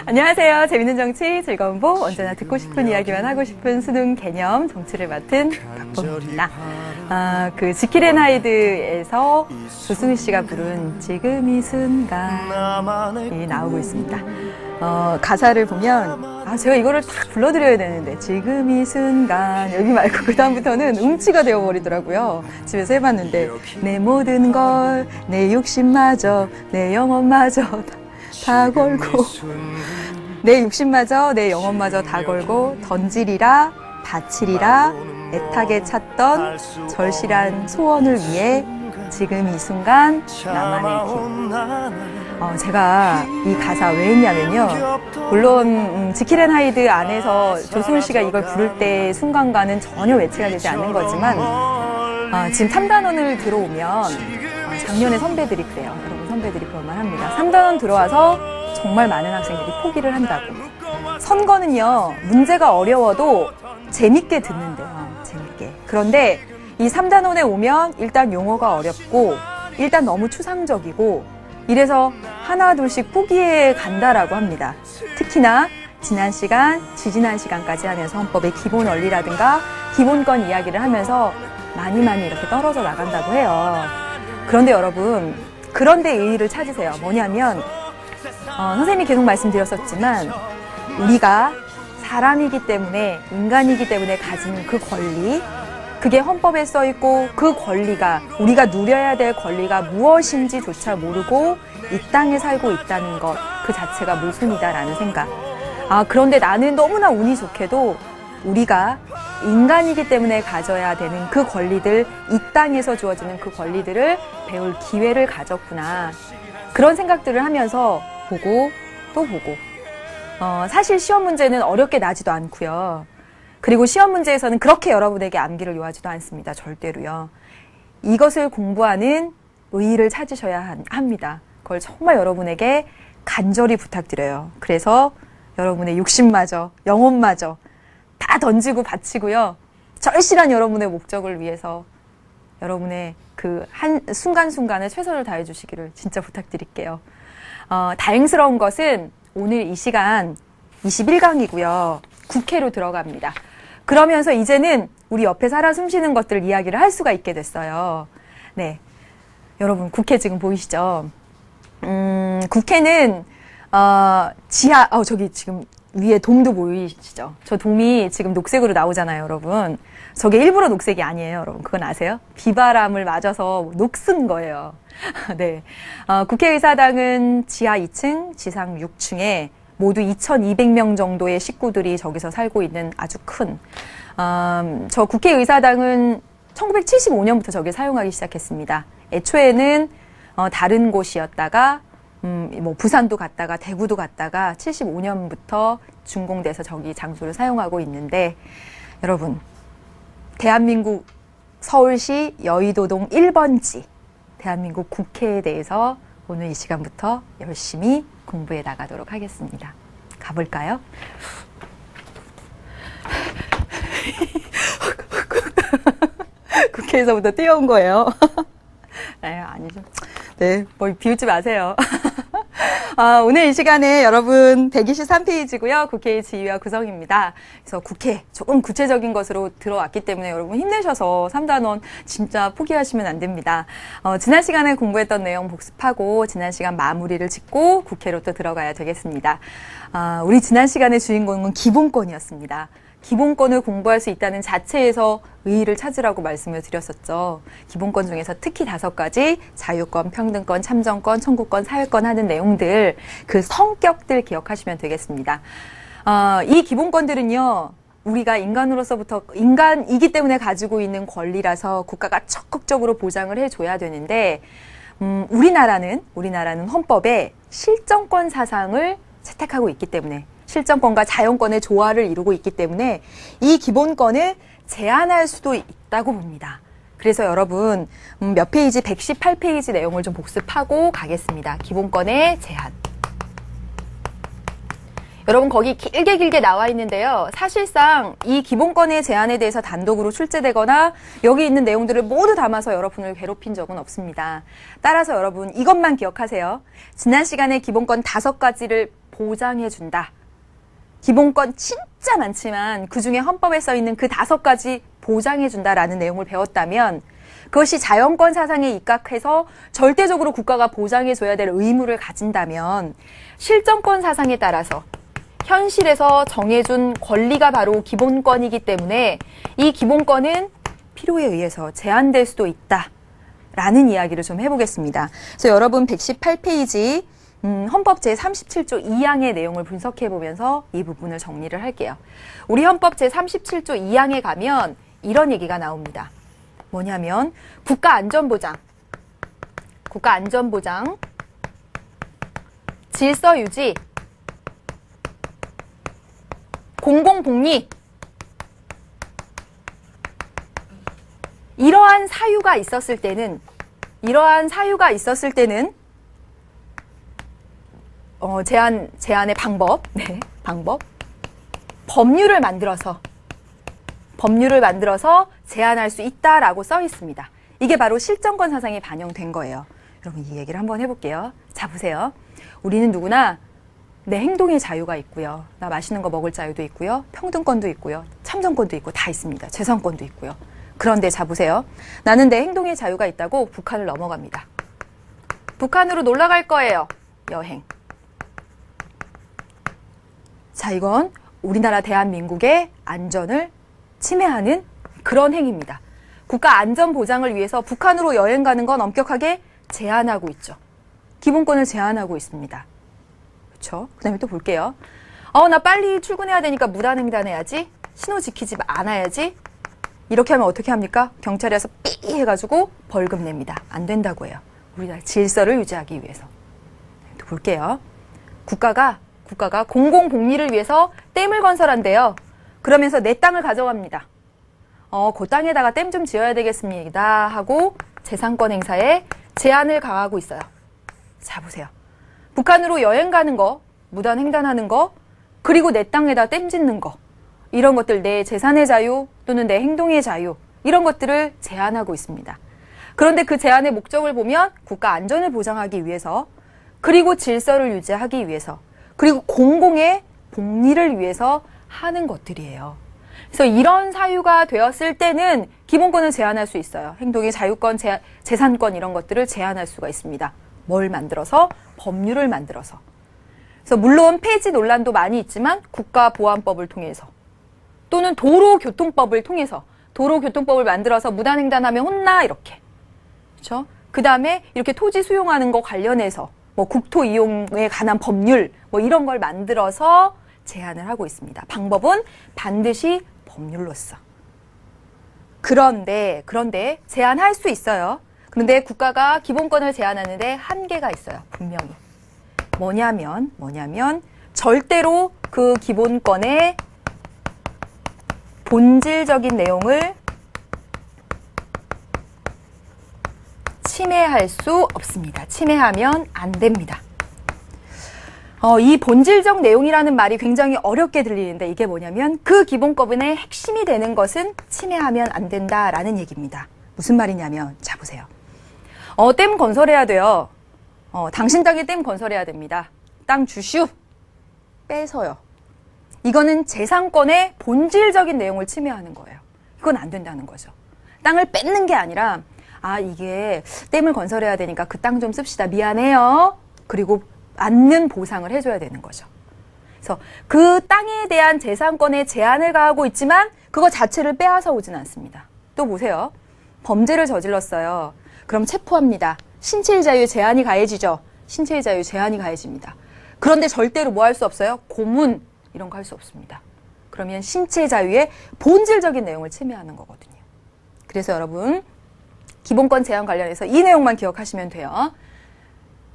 안녕하세요. 재밌는 정치, 즐거운 보, 언제나 듣고 싶은 이야기만 하고 싶은 수능 개념 정치를 맡은 박보입니다. 그 지킬 앤 하이드에서 조승우 씨가 부른 지금 이 순간이 나오고 있습니다. 가사를 보면 제가 이거를 딱 불러드려야 되는데 지금 이 순간 여기 말고 그 다음부터는 음치가 되어버리더라고요. 집에서 해봤는데 내 모든 걸, 내 욕심마저, 내 영혼마저 다 걸고 내 욕심마저 내 영혼마저 다 걸고 던지리라 바치리라 애타게 찾던 절실한 소원을 위해 지금 이 순간 나만의 길. 제가 이 가사 왜 했냐면요. 물론 지킬 앤 하이드 안에서 조승우 씨가 이걸 부를 때 순간과는 전혀 매치가 되지 않는 거지만 지금 3단원을 들어오면 작년에 선배들이 그래요. 여러분 선배들이 그럴만합니다. 3단원 들어와서 정말 많은 학생들이 포기를 한다고. 선거는요. 문제가 어려워도 재밌게 듣는데요. 재밌게. 그런데 이 3단원에 오면 일단 용어가 어렵고 일단 너무 추상적이고 이래서 하나 둘씩 포기해 간다라고 합니다. 특히나 지난 시간, 지지난 시간까지 하면서 헌법의 기본 원리라든가 기본권 이야기를 하면서 많이 이렇게 떨어져 나간다고 해요. 그런데 여러분, 그런데 의의를 찾으세요. 뭐냐면 선생님이 계속 말씀드렸었지만 우리가 사람이기 때문에 인간이기 때문에 가진 그 권리, 그게 헌법에 써 있고 그 권리가 우리가 누려야 될 권리가 무엇인지조차 모르고 이 땅에 살고 있다는 것 그 자체가 모순이다라는 생각. 그런데 나는 너무나 운이 좋게도 우리가 인간이기 때문에 가져야 되는 그 권리들, 이 땅에서 주어지는 그 권리들을 배울 기회를 가졌구나. 그런 생각들을 하면서 보고 또 보고. 사실 시험 문제는 어렵게 나지도 않고요. 그리고 시험 문제에서는 그렇게 여러분에게 암기를 요하지도 않습니다. 절대로요. 이것을 공부하는 의의를 찾으셔야 합니다. 그걸 정말 여러분에게 간절히 부탁드려요. 그래서 여러분의 욕심마저, 영혼마저 다 던지고 바치고요. 절실한 여러분의 목적을 위해서 여러분의 그 한 순간순간에 최선을 다해 주시기를 진짜 부탁드릴게요. 다행스러운 것은 오늘 이 시간 21강이고요. 국회로 들어갑니다. 그러면서 이제는 우리 옆에 살아 숨쉬는 것들 이야기를 할 수가 있게 됐어요. 네, 여러분 국회 지금 보이시죠? 국회는 저기 지금 위에 돔도 보이시죠? 저 돔이 지금 녹색으로 나오잖아요, 여러분. 저게 일부러 녹색이 아니에요, 여러분. 그건 아세요? 비바람을 맞아서 녹슨 거예요. 네, 국회의사당은 지하 2층, 지상 6층에 모두 2,200명 정도의 식구들이 저기서 살고 있는 아주 큰, 저 국회의사당은 1975년부터 저기 사용하기 시작했습니다. 애초에는 다른 곳이었다가 뭐 부산도 갔다가 대구도 갔다가 75년부터 준공돼서 저기 장소를 사용하고 있는데 여러분, 대한민국 서울시 여의도동 1번지 대한민국 국회에 대해서 오늘 이 시간부터 열심히 공부해 나가도록 하겠습니다. 가볼까요? 국회에서부터 뛰어온 거예요. 네, 아니죠. 네, 뭐 비웃지 마세요. 오늘 이 시간에 여러분 123페이지고요. 국회의 지위와 구성입니다. 그래서 국회 조금 구체적인 것으로 들어왔기 때문에 여러분 힘내셔서 3단원 진짜 포기하시면 안 됩니다. 지난 시간에 공부했던 내용 복습하고 지난 시간 마무리를 짓고 국회로 또 들어가야 되겠습니다. 우리 지난 시간의 주인공은 기본권이었습니다. 기본권을 공부할 수 있다는 자체에서 의의를 찾으라고 말씀을 드렸었죠. 기본권 중에서 특히 5가지 자유권, 평등권, 참정권, 청구권, 사회권 하는 내용들, 그 성격들 기억하시면 되겠습니다. 이 기본권들은요. 우리가 인간으로서부터 인간이기 때문에 가지고 있는 권리라서 국가가 적극적으로 보장을 해줘야 되는데 우리나라는 헌법에 실정권 사상을 채택하고 있기 때문에 실정권과 자연권의 조화를 이루고 있기 때문에 이 기본권을 제한할 수도 있다고 봅니다. 그래서 여러분 몇 페이지 118페이지 내용을 좀 복습하고 가겠습니다. 기본권의 제한. 여러분 거기 길게 나와 있는데요. 사실상 이 기본권의 제한에 대해서 단독으로 출제되거나 여기 있는 내용들을 모두 담아서 여러분을 괴롭힌 적은 없습니다. 따라서 여러분 이것만 기억하세요. 지난 시간에 기본권 5가지를 보장해준다. 기본권 진짜 많지만 그중에 헌법에 써 있는 그 5가지 보장해준다라는 내용을 배웠다면 그것이 자연권 사상에 입각해서 절대적으로 국가가 보장해줘야 될 의무를 가진다면 실정권 사상에 따라서 현실에서 정해준 권리가 바로 기본권이기 때문에 이 기본권은 필요에 의해서 제한될 수도 있다라는 이야기를 좀 해보겠습니다. 그래서 여러분 118페이지 헌법 제37조 2항의 내용을 분석해보면서 이 부분을 정리를 할게요. 우리 헌법 제37조 2항에 가면 이런 얘기가 나옵니다. 뭐냐면 국가안전보장, 질서유지, 공공복리, 이러한 사유가 있었을 때는 제한의 방법, 법률을 만들어서 제한할 수 있다라고 써 있습니다. 이게 바로 실정권 사상이 반영된 거예요. 여러분 이 얘기를 한번 해볼게요. 자 보세요. 우리는 누구나 내 행동의 자유가 있고요. 나 맛있는 거 먹을 자유도 있고요. 평등권도 있고요. 참정권도 있고 다 있습니다. 재산권도 있고요. 그런데 자 보세요. 나는 내 행동의 자유가 있다고 북한을 넘어갑니다. 북한으로 놀러 갈 거예요. 여행. 자, 이건 우리나라 대한민국의 안전을 침해하는 그런 행위입니다. 국가 안전 보장을 위해서 북한으로 여행 가는 건 엄격하게 제한하고 있죠. 기본권을 제한하고 있습니다. 그렇죠? 그 다음에 또 볼게요. 나 빨리 출근해야 되니까 무단횡단해야지. 신호 지키지 않아야지. 이렇게 하면 어떻게 합니까? 경찰이 와서 삐 해가지고 벌금 냅니다. 안 된다고 해요. 우리나라 질서를 유지하기 위해서. 또 볼게요. 국가가 공공복리를 위해서 댐을 건설한대요. 그러면서 내 땅을 가져갑니다. 그 땅에다가 댐 좀 지어야 되겠습니다. 하고 재산권 행사에 제한을 가하고 있어요. 자, 보세요. 북한으로 여행 가는 거, 무단 횡단하는 거, 그리고 내 땅에다 댐 짓는 거. 이런 것들 내 재산의 자유 또는 내 행동의 자유 이런 것들을 제한하고 있습니다. 그런데 그 제한의 목적을 보면 국가 안전을 보장하기 위해서 그리고 질서를 유지하기 위해서 그리고 공공의 복리를 위해서 하는 것들이에요. 그래서 이런 사유가 되었을 때는 기본권을 제한할 수 있어요. 행동의 자유권, 재산권 이런 것들을 제한할 수가 있습니다. 뭘 만들어서? 법률을 만들어서. 그래서 물론 폐지 논란도 많이 있지만 국가보안법을 통해서 또는 도로교통법을 통해서 도로교통법을 만들어서 무단횡단하면 혼나 이렇게. 그렇죠? 그 다음에 이렇게 토지 수용하는 거 관련해서 국토 이용에 관한 법률 이런 걸 만들어서 제한을 하고 있습니다. 방법은 반드시 법률로서. 그런데 제한할 수 있어요. 그런데 국가가 기본권을 제한하는데 한계가 있어요. 분명히. 뭐냐면 절대로 그 기본권의 본질적인 내용을 침해할 수 없습니다. 침해하면 안 됩니다. 이 본질적 내용이라는 말이 굉장히 어렵게 들리는데 이게 뭐냐면 그 기본권의 핵심이 되는 것은 침해하면 안 된다라는 얘기입니다. 무슨 말이냐면 자 보세요. 댐 건설해야 돼요. 당신 땅에 댐 건설해야 됩니다. 땅 주슈 빼서요. 이거는 재산권의 본질적인 내용을 침해하는 거예요. 이건 안 된다는 거죠. 땅을 뺏는 게 아니라 이게 댐을 건설해야 되니까 그 땅 좀 씁시다. 미안해요. 그리고 맞는 보상을 해줘야 되는 거죠. 그래서 그 땅에 대한 재산권에 제한을 가하고 있지만 그거 자체를 빼앗아 오진 않습니다. 또 보세요. 범죄를 저질렀어요. 그럼 체포합니다. 신체의 자유에 제한이 가해지죠. 신체의 자유에 제한이 가해집니다. 그런데 절대로 뭐 할 수 없어요? 고문 이런 거 할 수 없습니다. 그러면 신체 자유의 본질적인 내용을 침해하는 거거든요. 그래서 여러분 기본권 제한 관련해서 이 내용만 기억하시면 돼요.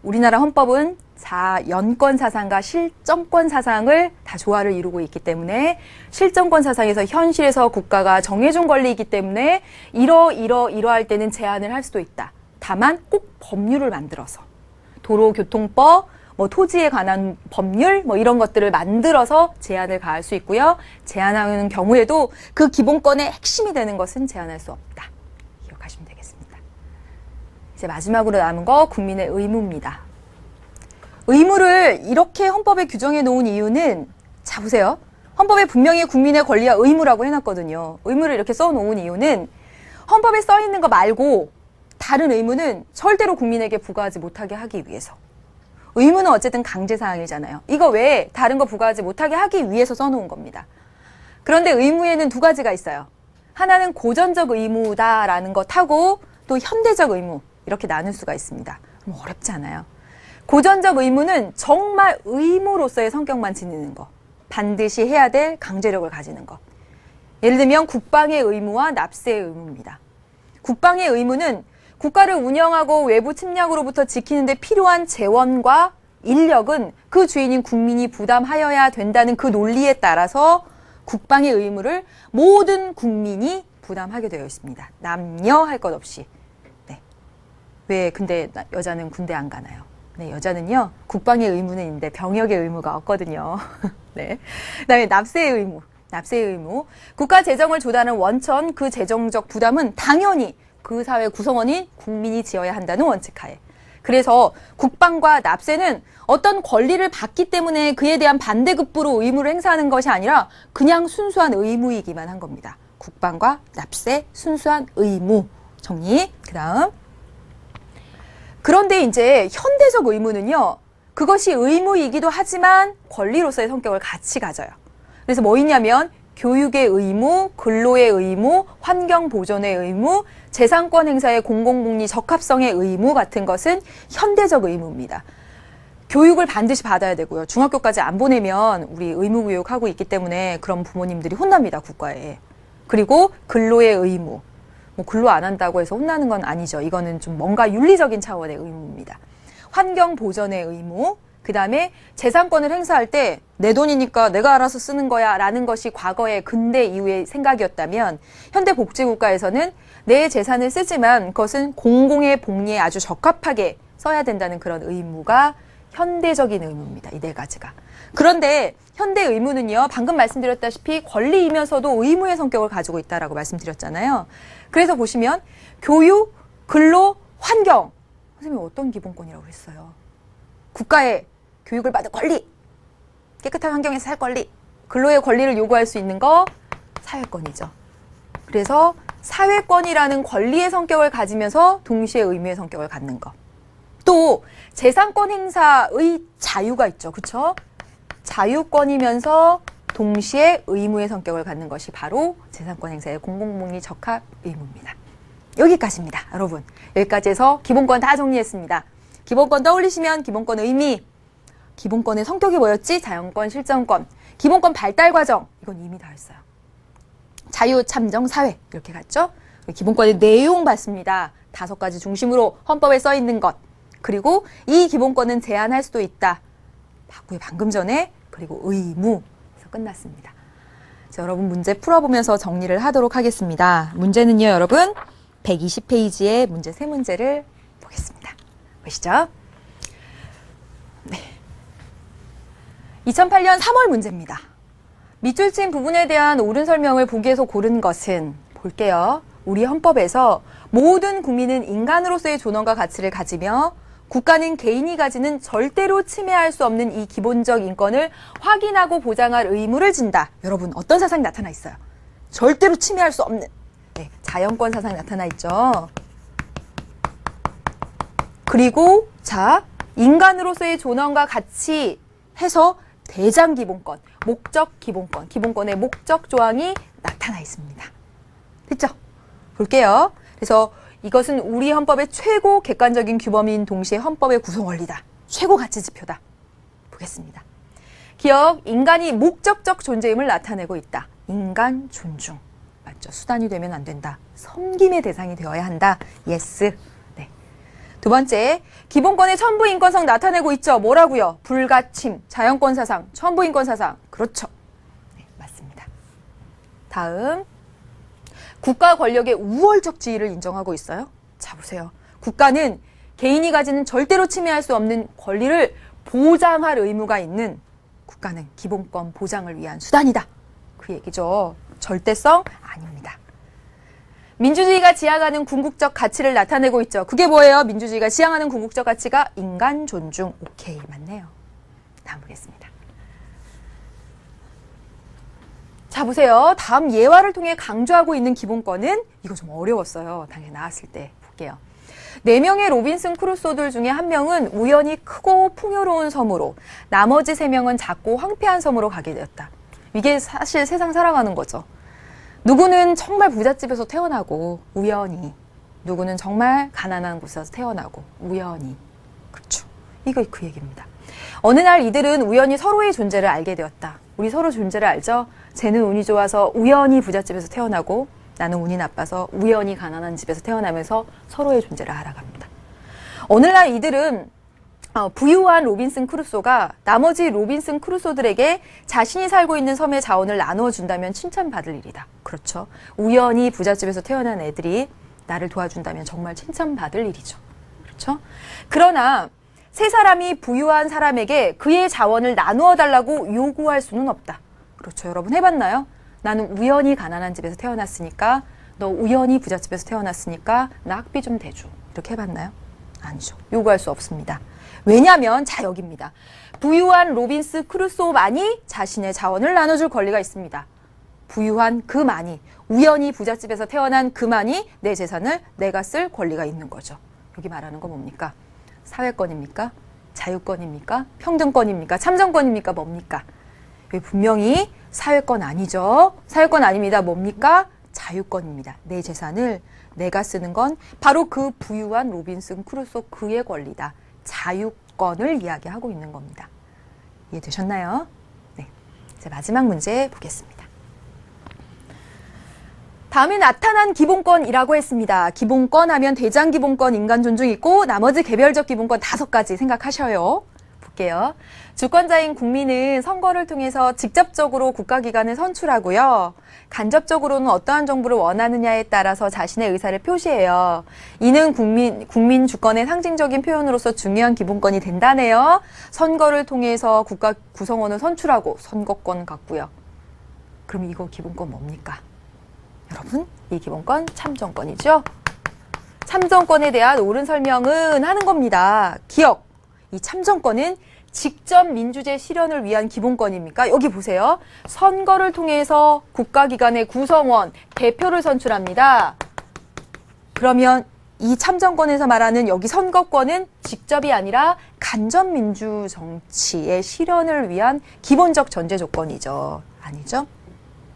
우리나라 헌법은 자연권 사상과 실정권 사상을 다 조화를 이루고 있기 때문에 실정권 사상에서 현실에서 국가가 정해준 권리이기 때문에 이러할 때는 제한을 할 수도 있다. 다만 꼭 법률을 만들어서 도로교통법, 토지에 관한 법률 이런 것들을 만들어서 제한을 가할 수 있고요. 제한하는 경우에도 그 기본권의 핵심이 되는 것은 제한할 수 없다. 기억하시면 되겠습니다. 이제 마지막으로 남은 거 국민의 의무입니다. 의무를 이렇게 헌법에 규정해 놓은 이유는, 자 보세요. 헌법에 분명히 국민의 권리와 의무라고 해놨거든요. 의무를 이렇게 써놓은 이유는 헌법에 써 있는 거 말고 다른 의무는 절대로 국민에게 부과하지 못하게 하기 위해서. 의무는 어쨌든 강제사항이잖아요. 이거 외에 다른 거 부과하지 못하게 하기 위해서 써놓은 겁니다. 그런데 의무에는 두 가지가 있어요. 하나는 고전적 의무다라는 것하고 또 현대적 의무, 이렇게 나눌 수가 있습니다. 어렵지 않아요. 고전적 의무는 정말 의무로서의 성격만 지니는 거. 반드시 해야 될 강제력을 가지는 것. 예를 들면 국방의 의무와 납세의 의무입니다. 국방의 의무는 국가를 운영하고 외부 침략으로부터 지키는 데 필요한 재원과 인력은 그 주인인 국민이 부담하여야 된다는 그 논리에 따라서 국방의 의무를 모든 국민이 부담하게 되어 있습니다. 남녀 할 것 없이. 네. 왜 근데 여자는 군대 안 가나요? 네, 여자는요, 국방의 의무는 있는데 병역의 의무가 없거든요. 네. 그 다음에 납세의 의무. 납세의 의무. 국가 재정을 조달하는 원천, 그 재정적 부담은 당연히 그 사회 구성원인 국민이 지어야 한다는 원칙하에. 그래서 국방과 납세는 어떤 권리를 받기 때문에 그에 대한 반대급부로 의무를 행사하는 것이 아니라 그냥 순수한 의무이기만 한 겁니다. 국방과 납세, 순수한 의무. 정리. 그 다음. 그런데 이제 현대적 의무는요, 그것이 의무이기도 하지만 권리로서의 성격을 같이 가져요. 그래서 뭐 있냐면 교육의 의무, 근로의 의무, 환경 보존의 의무, 재산권 행사의 공공복리 적합성의 의무 같은 것은 현대적 의무입니다. 교육을 반드시 받아야 되고요. 중학교까지 안 보내면 우리 의무교육하고 있기 때문에 그런 부모님들이 혼납니다, 국가에. 그리고 근로의 의무. 뭐 근로 안 한다고 해서 혼나는 건 아니죠. 이거는 좀 뭔가 윤리적인 차원의 의무입니다. 환경 보전의 의무, 그 다음에 재산권을 행사할 때 내 돈이니까 내가 알아서 쓰는 거야 라는 것이 과거의 근대 이후의 생각이었다면 현대 복지국가에서는 내 재산을 쓰지만 그것은 공공의 복리에 아주 적합하게 써야 된다는 그런 의무가 현대적인 의무입니다. 이 네 가지가. 그런데 현대 의무는요, 방금 말씀드렸다시피 권리이면서도 의무의 성격을 가지고 있다라고 말씀드렸잖아요. 그래서 보시면 교육, 근로, 환경. 선생님이 어떤 기본권이라고 했어요? 국가의 교육을 받을 권리, 깨끗한 환경에서 살 권리, 근로의 권리를 요구할 수 있는 거 사회권이죠. 그래서 사회권이라는 권리의 성격을 가지면서 동시에 의무의 성격을 갖는 거. 또 재산권 행사의 자유가 있죠. 그렇죠? 자유권이면서 동시에 의무의 성격을 갖는 것이 바로 재산권 행사의 공공복리 적합 의무입니다. 여기까지입니다, 여러분. 여기까지 해서 기본권 다 정리했습니다. 기본권 떠올리시면 기본권 의미, 기본권의 성격이 뭐였지? 자연권, 실정권, 기본권 발달 과정, 이건 이미 다 했어요. 자유, 참정, 사회 이렇게 갔죠? 기본권의 내용 봤습니다. 5가지 중심으로 헌법에 써 있는 것, 그리고 이 기본권은 제한할 수도 있다. 방금 전에, 그리고 의무. 그래서 끝났습니다. 자, 여러분 문제 풀어보면서 정리를 하도록 하겠습니다. 문제는요, 여러분 120페이지의 문제 3문제를 보겠습니다. 보시죠. 네. 2008년 3월 문제입니다. 밑줄 친 부분에 대한 옳은 설명을 보기에서 고른 것은, 볼게요. 우리 헌법에서 모든 국민은 인간으로서의 존엄과 가치를 가지며 국가는 개인이 가지는 절대로 침해할 수 없는 이 기본적 인권을 확인하고 보장할 의무를 진다. 여러분, 어떤 사상이 나타나 있어요? 절대로 침해할 수 없는. 네, 자연권 사상이 나타나 있죠. 그리고 자, 인간으로서의 존엄과 가치 해서 대장 기본권, 목적 기본권, 기본권의 목적 조항이 나타나 있습니다. 됐죠? 볼게요. 그래서 이것은 우리 헌법의 최고 객관적인 규범인 동시에 헌법의 구성 원리다. 최고 가치 지표다. 보겠습니다. 기억, 인간이 목적적 존재임을 나타내고 있다. 인간 존중. 맞죠? 수단이 되면 안 된다. 섬김의 대상이 되어야 한다. 예스. 네. 두 번째, 기본권의 천부 인권성 나타내고 있죠. 뭐라고요? 불가침, 자연권 사상, 천부 인권 사상. 그렇죠. 네, 맞습니다. 다음. 국가 권력의 우월적 지위를 인정하고 있어요. 자, 보세요. 국가는 개인이 가지는 절대로 침해할 수 없는 권리를 보장할 의무가 있는, 국가는 기본권 보장을 위한 수단이다. 그 얘기죠. 절대성 아닙니다. 민주주의가 지향하는 궁극적 가치를 나타내고 있죠. 그게 뭐예요? 민주주의가 지향하는 궁극적 가치가 인간 존중. 오케이, 맞네요. 다음 보겠습니다. 자, 보세요. 다음 예화를 통해 강조하고 있는 기본권은 이거 좀 어려웠어요. 당연히 나왔을 때 볼게요. 4명의 로빈슨 크루소들 중에 1명은 우연히 크고 풍요로운 섬으로, 나머지 3명은 작고 황폐한 섬으로 가게 되었다. 이게 사실 세상 살아가는 거죠. 누구는 정말 부잣집에서 태어나고 우연히, 누구는 정말 가난한 곳에서 태어나고 우연히. 그렇죠. 이거 그 얘기입니다. 어느 날 이들은 우연히 서로의 존재를 알게 되었다. 우리 서로 존재를 알죠? 쟤는 운이 좋아서 우연히 부잣집에서 태어나고 나는 운이 나빠서 우연히 가난한 집에서 태어나면서 서로의 존재를 알아갑니다. 어느 날 이들은 부유한 로빈슨 크루소가 나머지 로빈슨 크루소들에게 자신이 살고 있는 섬의 자원을 나누어 준다면 칭찬받을 일이다. 그렇죠. 우연히 부잣집에서 태어난 애들이 나를 도와준다면 정말 칭찬받을 일이죠. 그렇죠. 그러나 세 사람이 부유한 사람에게 그의 자원을 나누어 달라고 요구할 수는 없다. 그렇죠. 여러분 해봤나요? 나는 우연히 가난한 집에서 태어났으니까, 너 우연히 부잣집에서 태어났으니까 나 학비 좀 대줘. 이렇게 해봤나요? 아니죠. 요구할 수 없습니다. 왜냐하면 자, 여기입니다. 부유한 로빈스 크루소만이 자신의 자원을 나눠줄 권리가 있습니다. 부유한 그만이, 우연히 부잣집에서 태어난 그만이 내 재산을 내가 쓸 권리가 있는 거죠. 여기 말하는 거 뭡니까? 사회권입니까? 자유권입니까? 평등권입니까? 참정권입니까? 뭡니까? 여기 분명히 사회권 아니죠. 사회권 아닙니다. 뭡니까? 자유권입니다. 내 재산을 내가 쓰는 건 바로 그 부유한 로빈슨 크루소 그의 권리다. 자유권을 이야기하고 있는 겁니다. 이해되셨나요? 네. 이제 마지막 문제 보겠습니다. 다음에 나타난 기본권이라고 했습니다. 기본권 하면 대장 기본권, 인간 존중 있고 나머지 개별적 기본권 5가지 생각하셔요. 볼게요. 주권자인 국민은 선거를 통해서 직접적으로 국가기관을 선출하고요. 간접적으로는 어떠한 정부를 원하느냐에 따라서 자신의 의사를 표시해요. 이는 국민 주권의 상징적인 표현으로서 중요한 기본권이 된다네요. 선거를 통해서 국가 구성원을 선출하고 선거권 갖고요. 그럼 이거 기본권 뭡니까? 여러분, 이 기본권 참정권이죠? 참정권에 대한 옳은 설명은 하는 겁니다. 기억! 이 참정권은 직접 민주제 실현을 위한 기본권입니까? 여기 보세요. 선거를 통해서 국가기관의 구성원, 대표를 선출합니다. 그러면 이 참정권에서 말하는 여기 선거권은 직접이 아니라 간접 민주 정치의 실현을 위한 기본적 전제 조건이죠. 아니죠?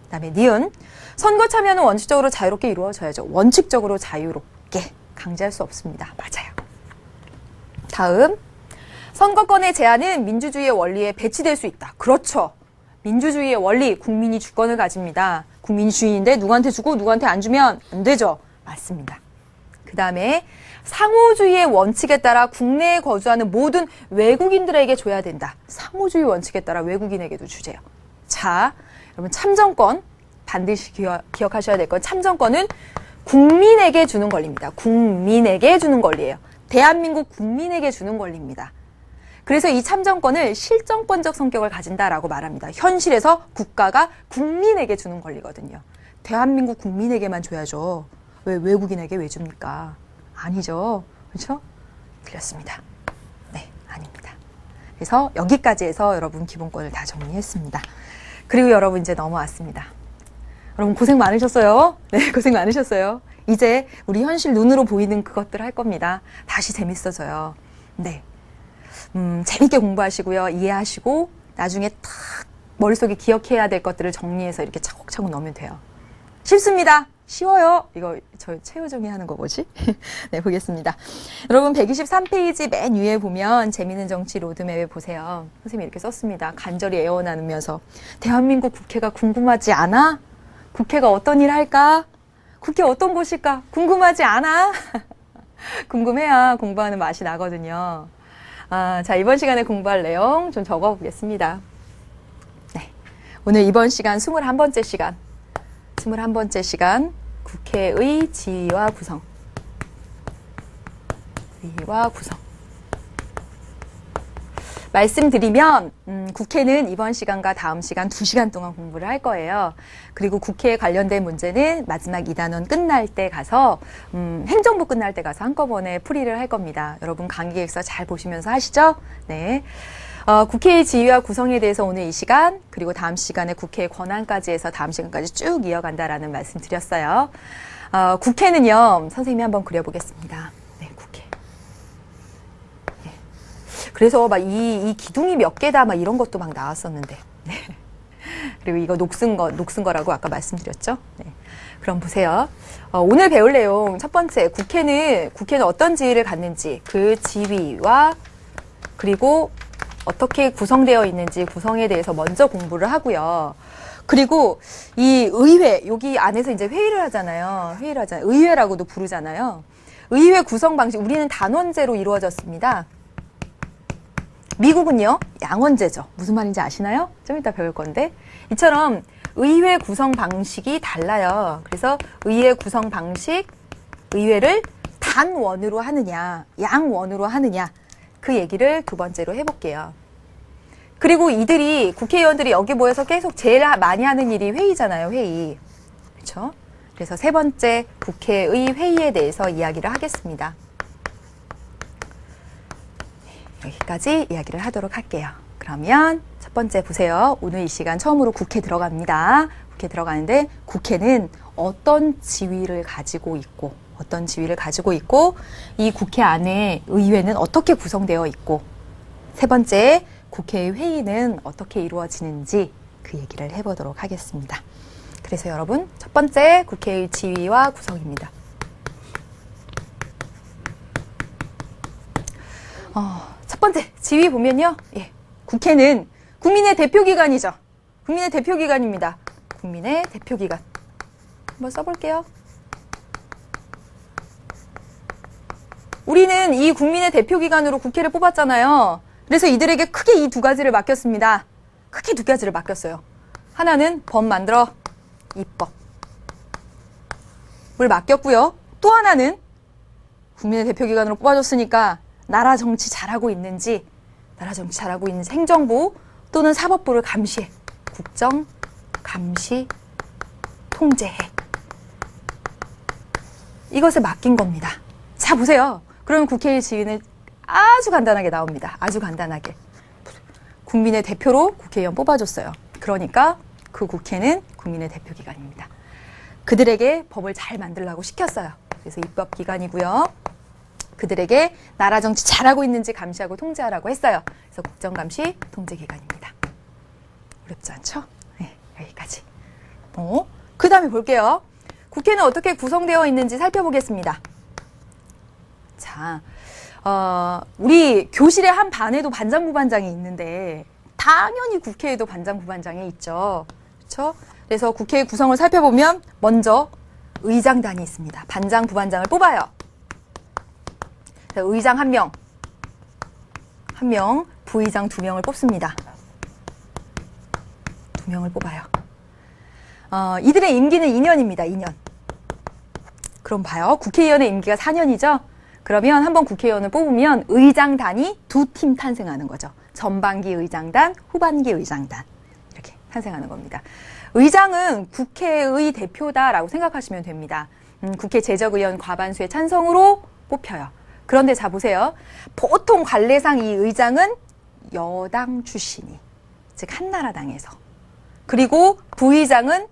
그 다음에 니은. 선거 참여는 원칙적으로 자유롭게 이루어져야죠. 원칙적으로 자유롭게. 강제할 수 없습니다. 맞아요. 다음. 선거권의 제한은 민주주의의 원리에 배치될 수 있다. 그렇죠. 민주주의의 원리, 국민이 주권을 가집니다. 국민이 주인인데 누구한테 주고 누구한테 안 주면 안 되죠. 맞습니다. 그 다음에 상호주의의 원칙에 따라 국내에 거주하는 모든 외국인들에게 줘야 된다. 상호주의 원칙에 따라 외국인에게도 주세요. 자, 여러분 참정권 반드시 기억하셔야 될 건 참정권은 국민에게 주는 권리입니다. 국민에게 주는 권리예요. 대한민국 국민에게 주는 권리입니다. 그래서 이 참정권을 실정권적 성격을 가진다라고 말합니다. 현실에서 국가가 국민에게 주는 권리거든요. 대한민국 국민에게만 줘야죠. 왜 외국인에게 왜 줍니까? 아니죠. 그렇죠? 틀렸습니다. 네, 아닙니다. 그래서 여기까지 해서 여러분 기본권을 다 정리했습니다. 그리고 여러분 이제 넘어왔습니다. 여러분 고생 많으셨어요. 네, 고생 많으셨어요. 이제 우리 현실 눈으로 보이는 그것들 할 겁니다. 다시 재밌어져요. 네. 재밌게 공부하시고요. 이해하시고 나중에 탁 머릿속에 기억해야 될 것들을 정리해서 이렇게 차곡차곡 넣으면 돼요. 쉽습니다. 쉬워요. 이거 저 최효정이 하는 거 뭐지? 네, 보겠습니다. 여러분 123페이지 맨 위에 보면 재미있는 정치 로드맵에 보세요. 선생님이 이렇게 썼습니다. 간절히 애원하면서 대한민국 국회가 궁금하지 않아? 국회가 어떤 일 할까? 국회 어떤 곳일까? 궁금하지 않아? 궁금해야 공부하는 맛이 나거든요. 자, 이번 시간에 공부할 내용 좀 적어보겠습니다. 네. 오늘 이번 시간 21번째 시간. 21번째 시간. 국회의 지위와 구성. 지위와 구성. 말씀드리면 국회는 이번 시간과 다음 시간 2시간 동안 공부를 할 거예요. 그리고 국회에 관련된 문제는 마지막 2단원 끝날 때 가서 행정부 끝날 때 가서 한꺼번에 풀이를 할 겁니다. 여러분 강의계획서 잘 보시면서 하시죠? 네. 국회의 지위와 구성에 대해서 오늘 이 시간 그리고 다음 시간에 국회의 권한까지 해서 다음 시간까지 쭉 이어간다라는 말씀 드렸어요. 국회는요. 선생님이 한번 그려보겠습니다. 네, 국회. 네. 그래서 막 이 기둥이 몇 개다 막 이런 것도 막 나왔었는데. 네. 그리고 이거 녹슨 거라고 아까 말씀드렸죠. 네. 그럼 보세요. 오늘 배울 내용 첫 번째 국회는 어떤 지위를 갖는지 그 지위와 그리고 어떻게 구성되어 있는지 구성에 대해서 먼저 공부를 하고요. 그리고 이 의회, 여기 안에서 이제 회의를 하잖아요. 의회라고도 부르잖아요. 의회 구성 방식, 우리는 단원제로 이루어졌습니다. 미국은요, 양원제죠. 무슨 말인지 아시나요? 좀 이따 배울 건데. 이처럼 의회 구성 방식이 달라요. 그래서 의회 구성 방식, 의회를 단원으로 하느냐, 양원으로 하느냐, 그 얘기를 두 번째로 해볼게요. 그리고 이들이 국회의원들이 여기 모여서 계속 제일 많이 하는 일이 회의잖아요. 회의. 그렇죠? 그래서 세 번째 국회의 회의에 대해서 이야기를 하겠습니다. 여기까지 이야기를 하도록 할게요. 그러면 첫 번째 보세요. 오늘 이 시간 처음으로 국회 들어갑니다. 국회 들어가는데 국회는 어떤 지위를 가지고 있고 이 국회 안에 의회는 어떻게 구성되어 있고 세 번째 국회의 회의는 어떻게 이루어지는지 그 얘기를 해보도록 하겠습니다. 그래서 여러분 첫 번째 국회의 지위와 구성입니다. 첫 번째 지위 보면요. 예, 국회는 국민의 대표기관이죠. 국민의 대표기관입니다. 국민의 대표기관. 한번 써볼게요. 우리는 이 국민의 대표기관으로 국회를 뽑았잖아요. 그래서 이들에게 크게 이 두 가지를 맡겼습니다. 크게 두 가지를 맡겼어요. 하나는 법 만들어 입법을 맡겼고요. 또 하나는 국민의 대표기관으로 뽑아줬으니까 나라 정치 잘하고 있는지 행정부 또는 사법부를 감시해. 국정, 감시, 통제해. 이것을 맡긴 겁니다. 자, 보세요. 그러면 국회의 지위는 아주 간단하게 나옵니다. 아주 간단하게. 국민의 대표로 국회의원 뽑아줬어요. 그러니까 그 국회는 국민의 대표기관입니다. 그들에게 법을 잘 만들라고 시켰어요. 그래서 입법기관이고요. 그들에게 나라 정치 잘하고 있는지 감시하고 통제하라고 했어요. 그래서 국정감시 통제기관입니다. 어렵지 않죠? 네, 여기까지. 그 다음에 볼게요. 국회는 어떻게 구성되어 있는지 살펴보겠습니다. 자, 우리 교실의 한 반에도 반장, 부반장이 있는데 당연히 국회에도 반장, 부반장이 있죠. 그렇죠? 그래서 국회의 구성을 살펴보면 먼저 의장단이 있습니다. 반장, 부반장을 뽑아요. 의장 1명, 부의장 2명을 뽑습니다. 2명을 뽑아요. 이들의 임기는 2년입니다. 2년. 그럼 봐요. 국회의원의 임기가 4년이죠? 그러면 한번 국회의원을 뽑으면 의장단이 2팀 탄생하는 거죠. 전반기 의장단, 후반기 의장단. 이렇게 탄생하는 겁니다. 의장은 국회의 대표다라고 생각하시면 됩니다. 국회 제적의원 과반수의 찬성으로 뽑혀요. 그런데 자 보세요. 보통 관례상 이 의장은 여당 출신이, 즉 한나라당에서. 그리고 부의장은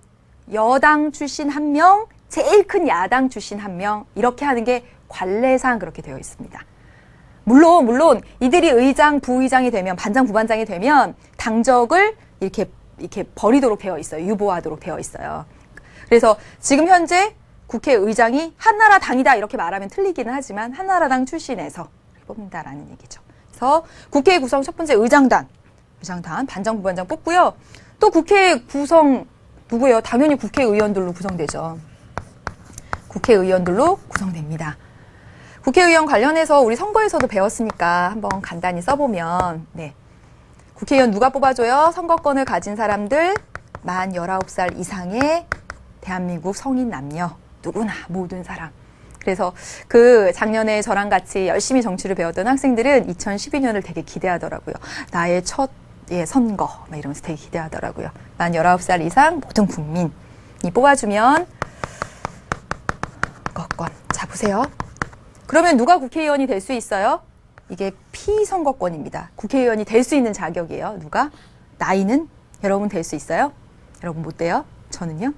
여당 출신 1명, 제일 큰 야당 출신 1명, 이렇게 하는 게 관례상 그렇게 되어 있습니다. 물론 이들이 의장, 부의장이 되면, 반장, 부반장이 되면 당적을 이렇게 버리도록 되어 있어요. 유보하도록 되어 있어요. 그래서 지금 현재 국회의장이 한나라당이다 이렇게 말하면 틀리기는 하지만 한나라당 출신에서 뽑는다라는 얘기죠. 그래서 국회 구성 첫 번째 의장단, 반장, 부반장 뽑고요. 또 국회 구성 누구예요? 당연히 국회의원들로 구성되죠. 국회의원들로 구성됩니다. 국회의원 관련해서 우리 선거에서도 배웠으니까 한번 간단히 써보면, 네. 국회의원 누가 뽑아줘요? 선거권을 가진 사람들, 만 19살 이상의 대한민국 성인 남녀, 누구나 모든 사람. 그래서 그 작년에 저랑 같이 열심히 정치를 배웠던 학생들은 2012년을 되게 기대하더라고요. 나의 첫 선거 막 이러면서 되게 기대하더라고요. 만 19살 이상 모든 국민이 뽑아주면 선거권. 자, 보세요. 그러면 누가 국회의원이 될 수 있어요? 이게 피선거권입니다. 국회의원이 될 수 있는 자격이에요. 누가? 나이는? 여러분 될 수 있어요? 여러분 못 돼요? 저는요?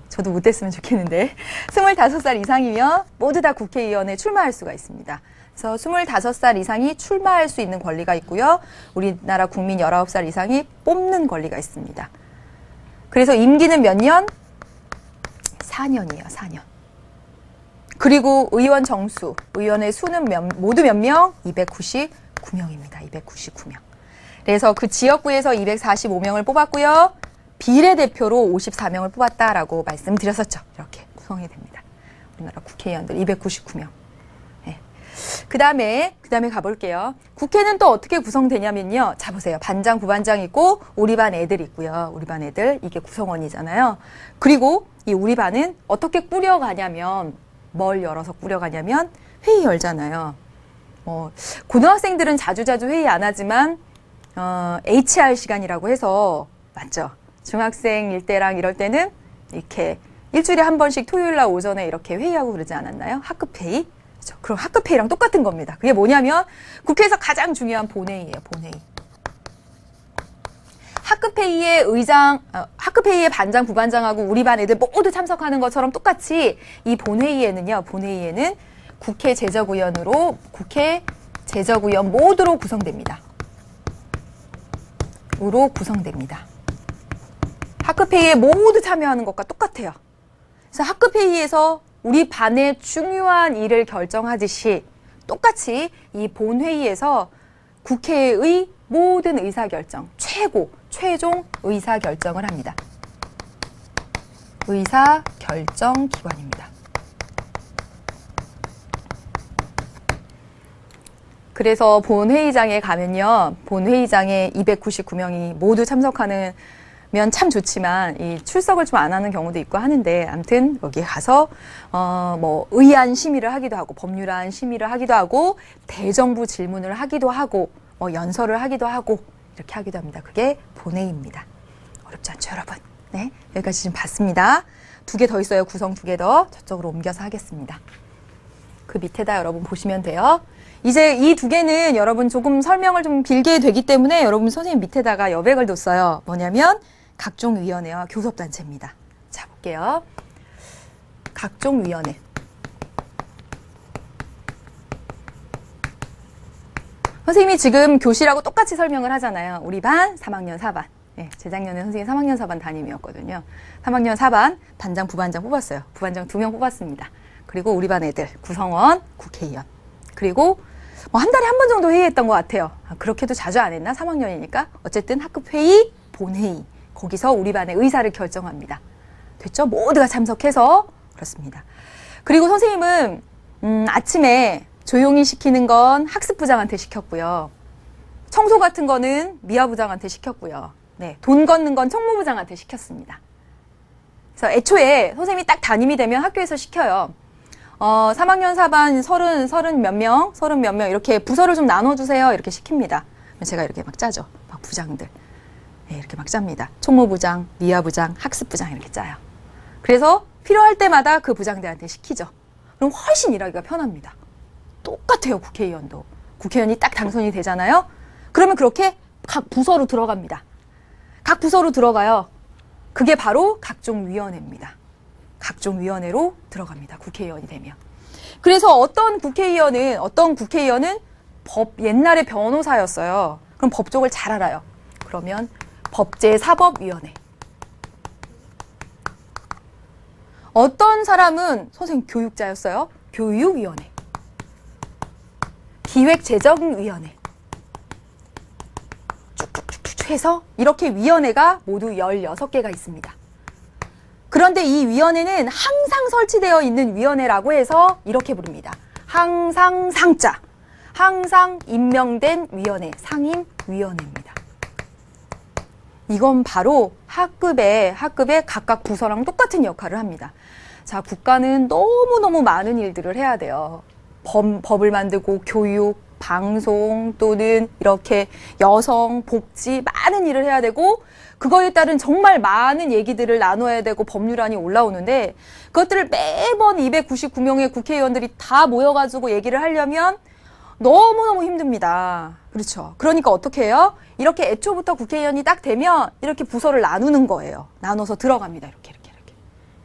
저도 못 됐으면 좋겠는데 25살 이상이면 모두 다 국회의원에 출마할 수가 있습니다. 그래서 25살 이상이 출마할 수 있는 권리가 있고요. 우리나라 국민 19살 이상이 뽑는 권리가 있습니다. 그래서 임기는 몇 년? 4년이에요. 4년. 그리고 의원 정수, 의원의 수는 모두 몇 명? 299명입니다. 299명. 그래서 그 지역구에서 245명을 뽑았고요. 비례대표로 54명을 뽑았다라고 말씀드렸었죠. 이렇게 구성이 됩니다. 우리나라 국회의원들 299명. 네. 그 다음에 가볼게요. 국회는 또 어떻게 구성되냐면요. 자, 보세요. 반장, 부반장 있고 우리 반 애들 있고요. 우리 반 애들, 이게 구성원이잖아요. 그리고 이 우리 반은 어떻게 꾸려가냐면 뭘 열어서 꾸려가냐면 회의 열잖아요. 고등학생들은 자주자주 회의 안 하지만 HR 시간이라고 해서 맞죠? 중학생일 때랑 이럴 때는 이렇게 일주일에 한 번씩 토요일 날 오전에 이렇게 회의하고 그러지 않았나요? 학급회의? 그렇죠? 그럼 학급회의랑 똑같은 겁니다. 그게 뭐냐면 국회에서 가장 중요한 본회의예요. 본회의. 학급회의의 학급회의의 반장, 부반장하고 우리 반 애들 모두 참석하는 것처럼 똑같이 이 본회의에는 국회 제적위원 모두로 구성됩니다. 학급회의에 모두 참여하는 것과 똑같아요. 그래서 학급회의에서 우리 반의 중요한 일을 결정하듯이 똑같이 이 본회의에서 국회의 모든 의사결정, 최종 의사결정을 합니다. 의사결정 기관입니다. 그래서 본회의장에 가면요. 본회의장에 299명이 모두 참석하면 참 좋지만 이 출석을 좀 안 하는 경우도 있고 하는데 아무튼 여기 가서 의안 심의를 하기도 하고 법률안 심의를 하기도 하고 대정부 질문을 하기도 하고 연설을 하기도 하고 이렇게 하기도 합니다. 그게 본회의입니다. 어렵지 않죠, 여러분? 네, 여기까지 좀 봤습니다. 2개 더 있어요. 구성 2개 더. 저쪽으로 옮겨서 하겠습니다. 그 밑에다 여러분 보시면 돼요. 이제 이 2개는 여러분 조금 설명을 좀 길게 되기 때문에 여러분 선생님 밑에다가 여백을 뒀어요. 뭐냐면 각종 위원회와 교섭단체입니다. 자, 볼게요. 각종 위원회. 선생님이 지금 교실하고 똑같이 설명을 하잖아요. 우리 반 3학년 4반. 네, 재작년에 선생님 3학년 4반 담임이었거든요. 3학년 4반 반장, 부반장 뽑았어요. 부반장 2명 뽑았습니다. 그리고 우리 반 애들, 구성원, 국회의원. 그리고 한 달에 한 번 정도 회의했던 것 같아요. 그렇게도 자주 안 했나? 3학년이니까. 어쨌든 학급회의, 본회의. 거기서 우리 반의 의사를 결정합니다. 됐죠? 모두가 참석해서 그렇습니다. 그리고 선생님은 아침에 조용히 시키는 건 학습부장한테 시켰고요. 청소 같은 거는 미화부장한테 시켰고요. 네, 돈 걷는 건 총무부장한테 시켰습니다. 그래서 애초에 선생님이 딱 담임이 되면 학교에서 시켜요. 3학년 4반 30 몇 명 이렇게 부서를 좀 나눠주세요. 이렇게 시킵니다. 제가 이렇게 막 짜죠. 막 부장들. 네, 이렇게 막 짭니다. 총무부장, 미화부장, 학습부장 이렇게 짜요. 그래서 필요할 때마다 그 부장들한테 시키죠. 그럼 훨씬 일하기가 편합니다. 똑같아요, 국회의원도. 국회의원이 딱 당선이 되잖아요. 그러면 그렇게 각 부서로 들어갑니다. 각 부서로 들어가요. 그게 바로 각종 위원회입니다. 각종 위원회로 들어갑니다. 국회의원이 되면. 그래서 어떤 국회의원은 옛날에 변호사였어요. 그럼 법 쪽을 잘 알아요. 그러면 법제사법위원회. 어떤 사람은 선생님 교육자였어요. 교육위원회. 기획재정위원회. 쭉쭉쭉 해서 이렇게 위원회가 모두 16개가 있습니다. 그런데 이 위원회는 항상 설치되어 있는 위원회라고 해서 이렇게 부릅니다. 항상 상자. 항상 임명된 위원회, 상임위원회입니다. 이건 바로 하급에 각각 부서랑 똑같은 역할을 합니다. 자, 국가는 너무너무 많은 일들을 해야 돼요. 법을 만들고 교육, 방송 또는 이렇게 여성, 복지 많은 일을 해야 되고 그거에 따른 정말 많은 얘기들을 나눠야 되고 법률안이 올라오는데 그것들을 매번 299명의 국회의원들이 다 모여가지고 얘기를 하려면 너무너무 힘듭니다. 그렇죠. 그러니까 어떻게 해요? 이렇게 애초부터 국회의원이 딱 되면 이렇게 부서를 나누는 거예요. 나눠서 들어갑니다. 이렇게.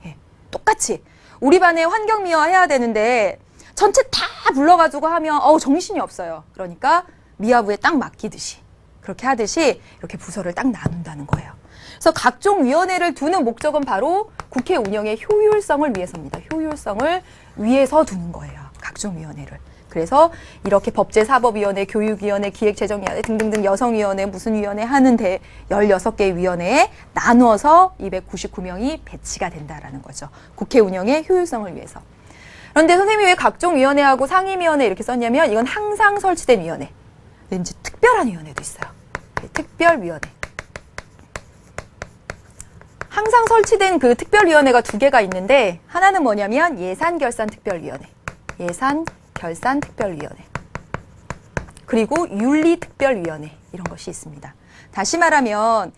예. 똑같이. 우리 반에 환경미화 해야 되는데 전체 다 불러가지고 하면 정신이 없어요. 그러니까 미화부에 딱 맡기듯이 그렇게 하듯이 이렇게 부서를 딱 나눈다는 거예요. 그래서 각종 위원회를 두는 목적은 바로 국회 운영의 효율성을 위해서입니다. 효율성을 위해서 두는 거예요. 각종 위원회를. 그래서 이렇게 법제사법위원회, 교육위원회, 기획재정위원회 등등등 여성위원회, 무슨 위원회 하는데 16개의 위원회에 나누어서 299명이 배치가 된다라는 거죠. 국회 운영의 효율성을 위해서. 그런데 선생님이 왜 각종 위원회하고 상임위원회 이렇게 썼냐면 이건 항상 설치된 위원회. 왠지 특별한 위원회도 있어요. 특별위원회. 항상 설치된 그 특별위원회가 2개가 있는데 하나는 뭐냐면 예산결산특별위원회. 예산결산특별위원회. 그리고 윤리특별위원회. 이런 것이 있습니다. 다시 말하면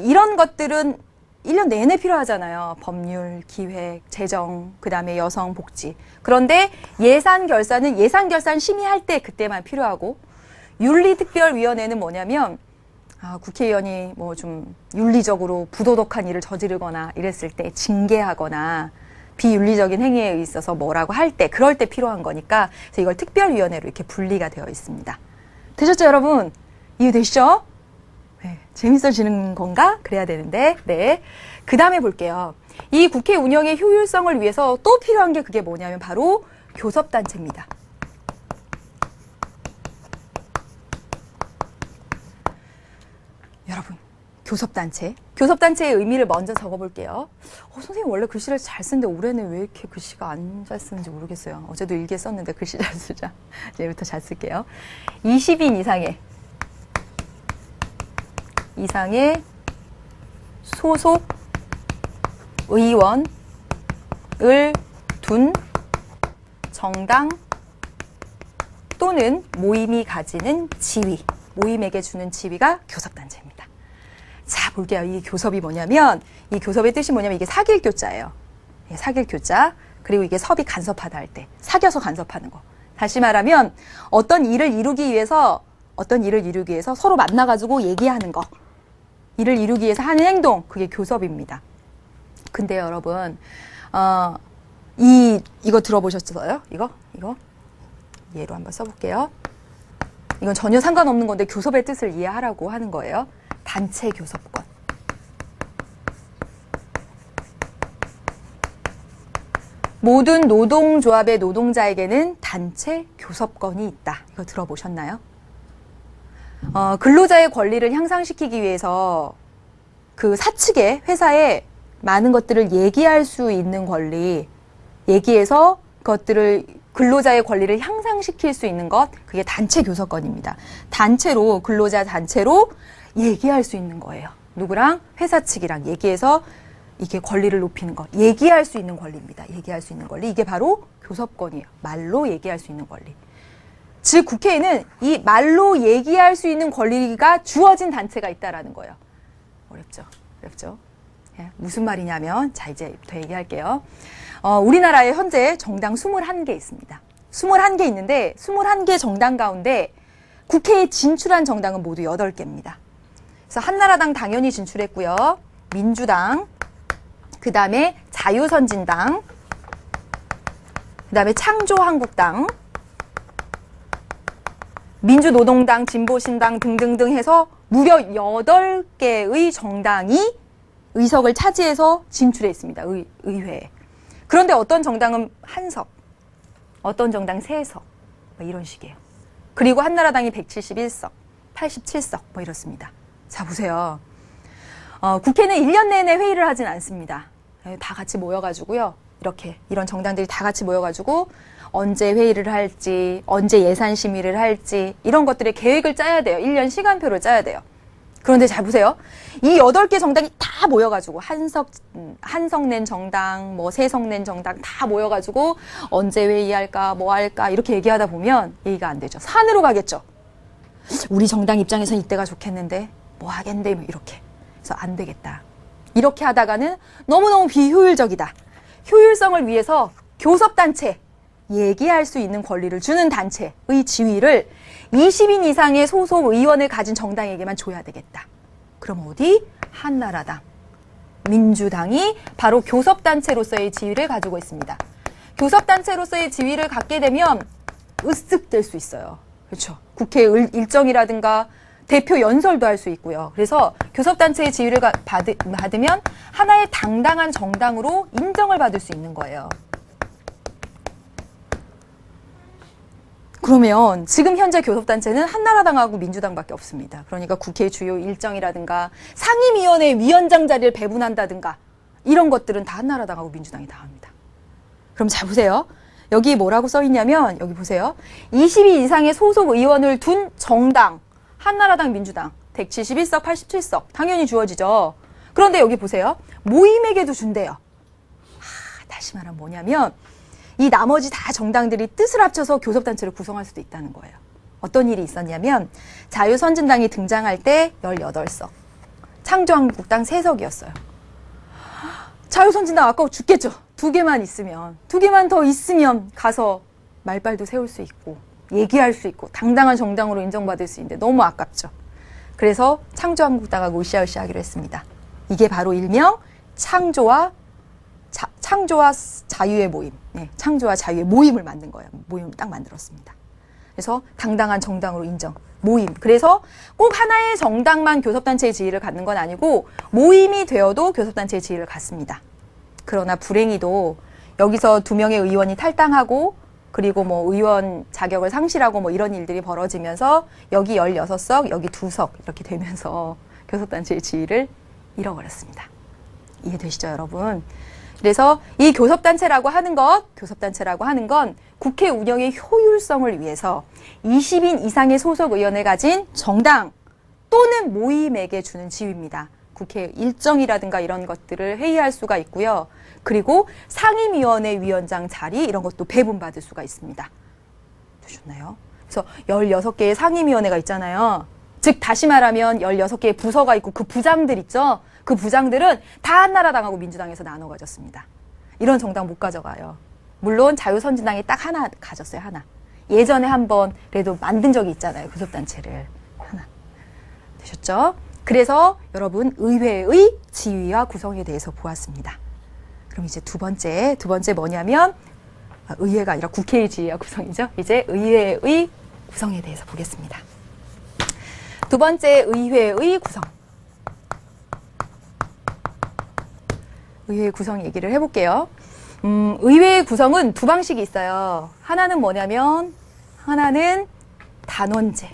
이런 것들은 1년 내내 필요하잖아요. 법률, 기획, 재정, 그 다음에 여성, 복지. 그런데 예산결산은 예산결산 심의할 때 그때만 필요하고 윤리특별위원회는 뭐냐면 국회의원이 뭐 좀 윤리적으로 부도덕한 일을 저지르거나 이랬을 때 징계하거나 비윤리적인 행위에 있어서 뭐라고 할 때 그럴 때 필요한 거니까 그래서 이걸 특별위원회로 이렇게 분리가 되어 있습니다. 되셨죠, 여러분? 이해되시죠? 네, 재밌어지는 건가? 그래야 되는데. 네. 그 다음에 볼게요. 이 국회 운영의 효율성을 위해서 또 필요한 게 그게 뭐냐면 바로 교섭단체입니다. 여러분, 교섭단체. 교섭단체의 의미를 먼저 적어볼게요. 선생님 원래 글씨를 잘 쓰는데 올해는 왜 이렇게 글씨가 안 잘 쓰는지 모르겠어요. 어제도 일기에 썼는데 글씨 잘 쓰자. 이제부터 잘 쓸게요. 20인 이상의 소속 의원을 둔 정당 또는 모임이 가지는 지위, 모임에게 주는 지위가 교섭단체입니다. 자, 볼게요. 이 교섭이 뭐냐면, 이 교섭의 뜻이 뭐냐면 이게 사귈 교자예요. 사귈 교자. 그리고 이게 섭이 간섭하다 할 때, 사귀어서 간섭하는 거. 다시 말하면 어떤 일을 이루기 위해서 서로 만나가지고 얘기하는 거. 일을 이루기 위해서 하는 행동, 그게 교섭입니다. 근데 여러분, 이거 들어보셨어요? 이거? 예로 한번 써볼게요. 이건 전혀 상관없는 건데 교섭의 뜻을 이해하라고 하는 거예요. 단체 교섭권. 모든 노동조합의 노동자에게는 단체 교섭권이 있다. 이거 들어보셨나요? 근로자의 권리를 향상시키기 위해서 그 사측의 회사에 많은 것들을 얘기할 수 있는 권리, 얘기해서 그것들을 근로자의 권리를 향상시킬 수 있는 것, 그게 단체 교섭권입니다. 단체로, 근로자 단체로 얘기할 수 있는 거예요. 누구랑? 회사 측이랑 얘기해서 이게 권리를 높이는 것. 얘기할 수 있는 권리입니다. 얘기할 수 있는 권리. 이게 바로 교섭권이에요. 말로 얘기할 수 있는 권리. 즉 국회에는 이 말로 얘기할 수 있는 권리가 주어진 단체가 있다라는 거예요. 어렵죠? 예, 무슨 말이냐면 자 이제부터 얘기할게요. 우리나라에 현재 정당 21개 있습니다. 21개 있는데 21개 정당 가운데 국회에 진출한 정당은 모두 8개입니다. 그래서 한나라당 당연히 진출했고요. 민주당, 그 다음에 자유선진당, 그 다음에 창조한국당, 민주노동당, 진보신당 등등등 해서 무려 8개의 정당이 의석을 차지해서 진출해 있습니다. 의회에. 그런데 어떤 정당은 1석, 어떤 정당 3석, 뭐 이런 식이에요. 그리고 한나라당이 171석, 87석, 뭐 이렇습니다. 자, 보세요. 국회는 1년 내내 회의를 하진 않습니다. 다 같이 모여가지고요. 이런 정당들이 다 같이 모여가지고 언제 회의를 할지, 언제 예산 심의를 할지 이런 것들의 계획을 짜야 돼요. 1년 시간표를 짜야 돼요. 그런데 잘 보세요. 이 8개 정당이 다 모여가지고 한석낸 정당, 뭐 세석낸 정당 다 모여가지고 언제 회의할까, 뭐 할까 이렇게 얘기하다 보면 얘기가 안 되죠. 산으로 가겠죠. 우리 정당 입장에선 이때가 좋겠는데 뭐 하겠는데 뭐 이렇게. 그래서 안 되겠다. 이렇게 하다가는 너무너무 비효율적이다. 효율성을 위해서 교섭단체, 얘기할 수 있는 권리를 주는 단체의 지위를 20인 이상의 소속 의원을 가진 정당에게만 줘야 되겠다. 그럼 어디? 한나라당, 민주당이 바로 교섭단체로서의 지위를 가지고 있습니다. 교섭단체로서의 지위를 갖게 되면 으쓱 될 수 있어요. 그렇죠. 국회 일정이라든가 대표 연설도 할 수 있고요. 그래서 교섭단체의 지위를 받으면 하나의 당당한 정당으로 인정을 받을 수 있는 거예요. 그러면 지금 현재 교섭단체는 한나라당하고 민주당밖에 없습니다. 그러니까 국회 주요 일정이라든가 상임위원회 위원장 자리를 배분한다든가 이런 것들은 다 한나라당하고 민주당이 다 합니다. 그럼 잘 보세요. 여기 뭐라고 써 있냐면 여기 보세요. 20위 이상의 소속 의원을 둔 정당, 한나라당, 민주당 171석, 87석 당연히 주어지죠. 그런데 여기 보세요. 모임에게도 준대요. 다시 말하면 뭐냐면 이 나머지 다 정당들이 뜻을 합쳐서 교섭단체를 구성할 수도 있다는 거예요. 어떤 일이 있었냐면 자유선진당이 등장할 때 18석, 창조한국당 3석이었어요. 자유선진당 아까워 죽겠죠. 2개만 있으면, 2개만 더 있으면 가서 말발도 세울 수 있고 얘기할 수 있고 당당한 정당으로 인정받을 수 있는데 너무 아깝죠. 그래서 창조한국당하고 으쌰으쌰 하기로 했습니다. 이게 바로 일명 창조와 자유의 모임, 네, 창조와 자유의 모임을 만든 거예요. 모임을 딱 만들었습니다. 그래서 당당한 정당으로 인정, 모임. 그래서 꼭 하나의 정당만 교섭단체의 지위를 갖는 건 아니고 모임이 되어도 교섭단체의 지위를 갖습니다. 그러나 불행히도 여기서 2명의 의원이 탈당하고 그리고 뭐 의원 자격을 상실하고 뭐 이런 일들이 벌어지면서 여기 16석, 여기 2석 이렇게 되면서 교섭단체의 지위를 잃어버렸습니다. 이해되시죠, 여러분? 그래서 이 교섭단체라고 하는 건 국회 운영의 효율성을 위해서 20인 이상의 소속 의원을 가진 정당 또는 모임에게 주는 지위입니다. 국회 일정이라든가 이런 것들을 회의할 수가 있고요. 그리고 상임위원회 위원장 자리 이런 것도 배분받을 수가 있습니다. 되셨나요? 그래서 16개의 상임위원회가 있잖아요. 즉 다시 말하면 16개의 부서가 있고 그 부장들 있죠. 그 부장들은 다 한나라당하고 민주당에서 나눠 가졌습니다. 이런 정당 못 가져가요. 물론 자유선진당이 딱 하나 가졌어요. 하나. 예전에 한번 그래도 만든 적이 있잖아요. 교섭단체를. 하나. 되셨죠? 그래서 여러분 의회의 지위와 구성에 대해서 보았습니다. 그럼 이제 두 번째 뭐냐면 의회가 아니라 국회의 지위와 구성이죠. 이제 의회의 구성에 대해서 보겠습니다. 두 번째 의회의 구성. 의회 구성 얘기를 해볼게요. 의회 구성은 두 방식이 있어요. 하나는 뭐냐면 하나는 단원제.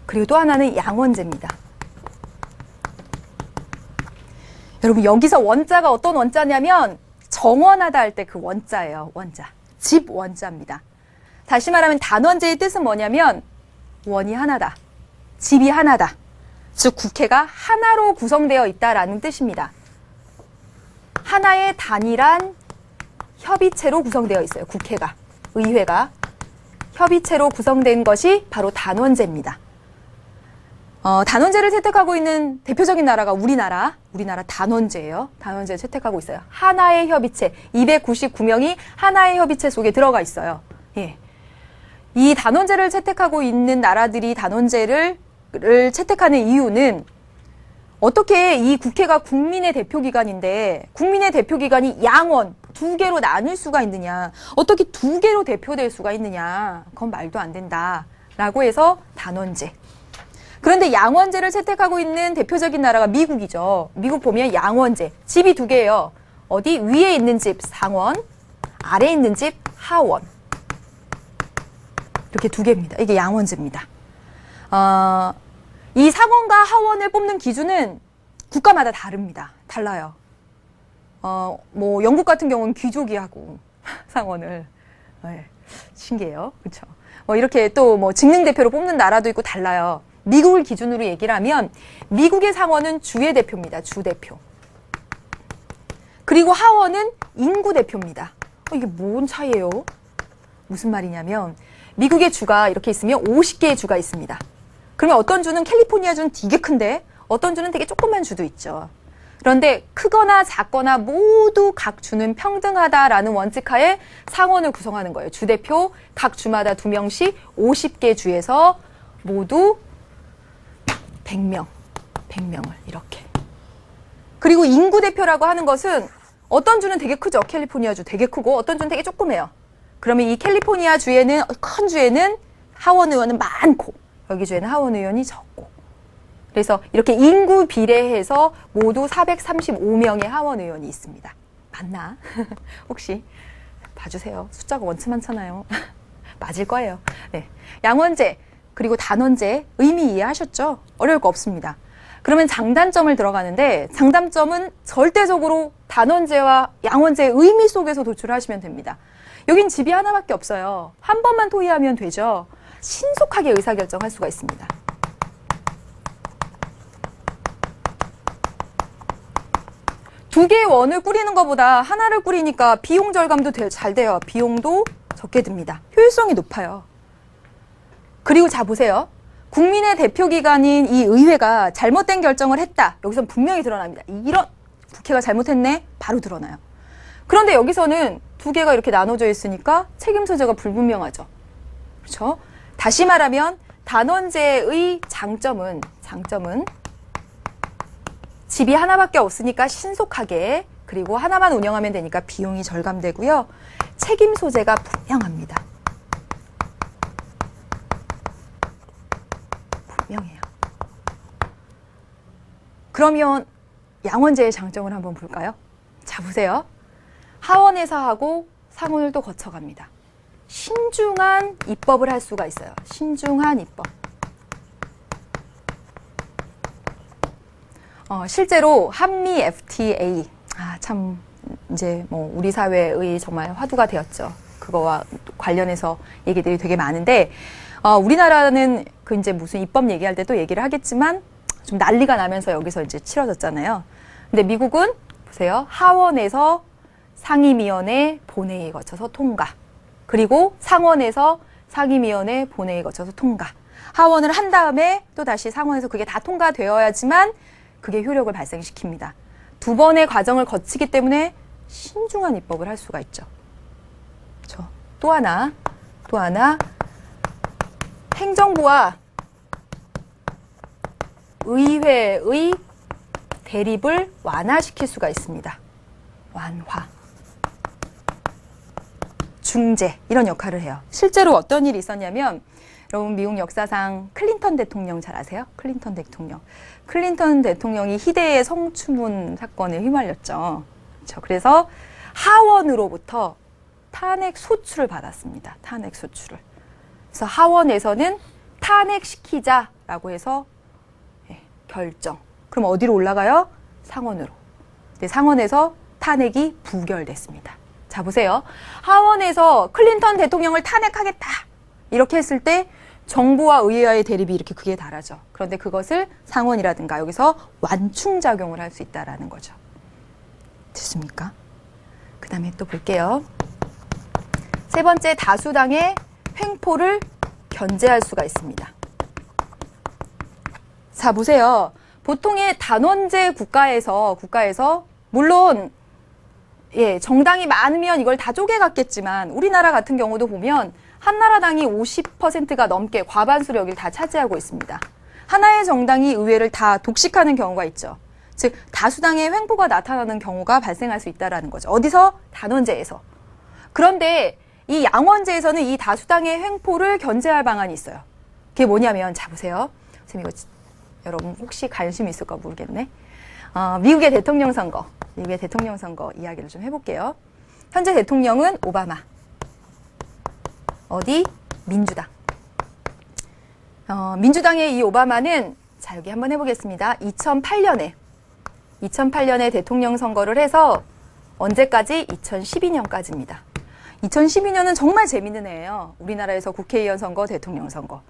그리고 또 하나는 양원제입니다. 여러분 여기서 원자가 어떤 원자냐면 정원하다 할 때 그 원자예요. 원자. 집 원자입니다. 다시 말하면 단원제의 뜻은 뭐냐면 원이 하나다. 집이 하나다. 즉 국회가 하나로 구성되어 있다라는 뜻입니다. 하나의 단일한 협의체로 구성되어 있어요. 국회가, 의회가 협의체로 구성된 것이 바로 단원제입니다. 단원제를 채택하고 있는 대표적인 나라가 우리나라 단원제예요. 단원제를 채택하고 있어요. 하나의 협의체, 299명이 하나의 협의체 속에 들어가 있어요. 예. 이 단원제를 채택하고 있는 나라들이 단원제를 채택하는 이유는 어떻게 이 국회가 국민의 대표기관인데 국민의 대표기관이 양원, 2개로 나눌 수가 있느냐, 어떻게 2개로 대표될 수가 있느냐, 그건 말도 안 된다라고 해서 단원제. 그런데 양원제를 채택하고 있는 대표적인 나라가 미국이죠. 미국 보면 양원제, 집이 2개예요. 어디 위에 있는 집 상원, 아래에 있는 집 하원. 이렇게 2개입니다. 이게 양원제입니다. 이 상원과 하원을 뽑는 기준은 국가마다 다릅니다. 달라요. 뭐 영국 같은 경우는 귀족이 하고 상원을. 네, 신기해요. 그렇죠? 뭐 이렇게 또 뭐 직능 대표로 뽑는 나라도 있고 달라요. 미국을 기준으로 얘기를 하면 미국의 상원은 주의 대표입니다. 주 대표. 그리고 하원은 인구 대표입니다. 이게 뭔 차이예요? 무슨 말이냐면 미국의 주가 이렇게 있으면 50개의 주가 있습니다. 그러면 어떤 주는 캘리포니아 주는 되게 큰데 어떤 주는 되게 조그만 주도 있죠. 그런데 크거나 작거나 모두 각 주는 평등하다라는 원칙하에 상원을 구성하는 거예요. 주 대표 각 주마다 2명씩 50개 주에서 모두 100명을 이렇게. 그리고 인구 대표라고 하는 것은 어떤 주는 되게 크죠. 캘리포니아 주 되게 크고 어떤 주는 되게 조그매요. 그러면 이 캘리포니아 주에는 큰 주에는 하원 의원은 많고 여기 주에는 하원 의원이 적고 그래서 이렇게 인구 비례해서 모두 435명의 하원 의원이 있습니다. 맞나? 혹시 봐주세요. 숫자가 원체 많잖아요. 맞을 거예요. 네. 양원제 그리고 단원제 의미 이해하셨죠? 어려울 거 없습니다. 그러면 장단점을 들어가는데 장단점은 절대적으로 단원제와 양원제의 의미 속에서 도출하시면 됩니다. 여긴 집이 하나밖에 없어요. 한 번만 토의하면 되죠. 신속하게 의사결정할 수가 있습니다. 두 개의 원을 꾸리는 것보다 하나를 꾸리니까 비용 절감도 잘 돼요. 비용도 적게 듭니다. 효율성이 높아요. 그리고 자 보세요. 국민의 대표기관인 이 의회가 잘못된 결정을 했다. 여기선 분명히 드러납니다. 이런 국회가 잘못했네. 바로 드러나요. 그런데 여기서는 두 개가 이렇게 나눠져 있으니까 책임 소재가 불분명하죠. 그렇죠? 다시 말하면 단원제의 장점은 집이 하나밖에 없으니까 신속하게 그리고 하나만 운영하면 되니까 비용이 절감되고요. 책임 소재가 분명합니다. 분명해요. 그러면 양원제의 장점을 한번 볼까요? 자, 보세요. 하원에서 하고 상원을 또 거쳐갑니다. 신중한 입법을 할 수가 있어요. 신중한 입법. 실제로 한미 FTA, 참 이제 뭐 우리 사회의 정말 화두가 되었죠. 그거와 관련해서 얘기들이 되게 많은데 우리나라는 그 이제 무슨 입법 얘기할 때 또 얘기를 하겠지만 좀 난리가 나면서 여기서 이제 치러졌잖아요. 근데 미국은 보세요. 하원에서 상임위원회 본회의 거쳐서 통과. 그리고 상원에서 상임위원회 본회의 거쳐서 통과. 하원을 한 다음에 또 다시 상원에서 그게 다 통과되어야지만 그게 효력을 발생시킵니다. 두 번의 과정을 거치기 때문에 신중한 입법을 할 수가 있죠. 그렇죠? 또 하나 행정부와 의회의 대립을 완화시킬 수가 있습니다. 완화. 중재 이런 역할을 해요. 실제로 어떤 일이 있었냐면 여러분 미국 역사상 클린턴 대통령 잘 아세요? 클린턴 대통령이 희대의 성추문 사건에 휘말렸죠. 그렇죠? 그래서 하원으로부터 탄핵 소추를 받았습니다. 탄핵 소추를. 그래서 하원에서는 탄핵시키자라고 해서 결정. 그럼 어디로 올라가요? 상원으로. 근데 상원에서 탄핵이 부결됐습니다. 자, 보세요. 하원에서 클린턴 대통령을 탄핵하겠다. 이렇게 했을 때 정부와 의회와의 대립이 이렇게 극에 달하죠. 그런데 그것을 상원이라든가 여기서 완충작용을 할 수 있다는 거죠. 됐습니까? 그 다음에 또 볼게요. 세 번째, 다수당의 횡포를 견제할 수가 있습니다. 자, 보세요. 보통의 단원제 국가에서 물론 정당이 많으면 이걸 다 쪼개갔겠지만 우리나라 같은 경우도 보면 한나라당이 50%가 넘게 과반수를 여기를 다 차지하고 있습니다. 하나의 정당이 의회를 다 독식하는 경우가 있죠. 즉 다수당의 횡포가 나타나는 경우가 발생할 수 있다는 거죠. 어디서? 단원제에서. 그런데 이 양원제에서는 이 다수당의 횡포를 견제할 방안이 있어요. 그게 뭐냐면 자 보세요. 선생님 이거 여러분 혹시 관심 있을까 모르겠네. 미국의 대통령 선거 이야기를 좀 해볼게요. 현재 대통령은 오바마. 어디? 민주당. 민주당의 이 오바마는 자 여기 한번 해보겠습니다. 2008년에 대통령 선거를 해서 언제까지? 2012년까지입니다. 2012년은 정말 재밌는 해예요. 우리나라에서 국회의원 선거, 대통령 선거,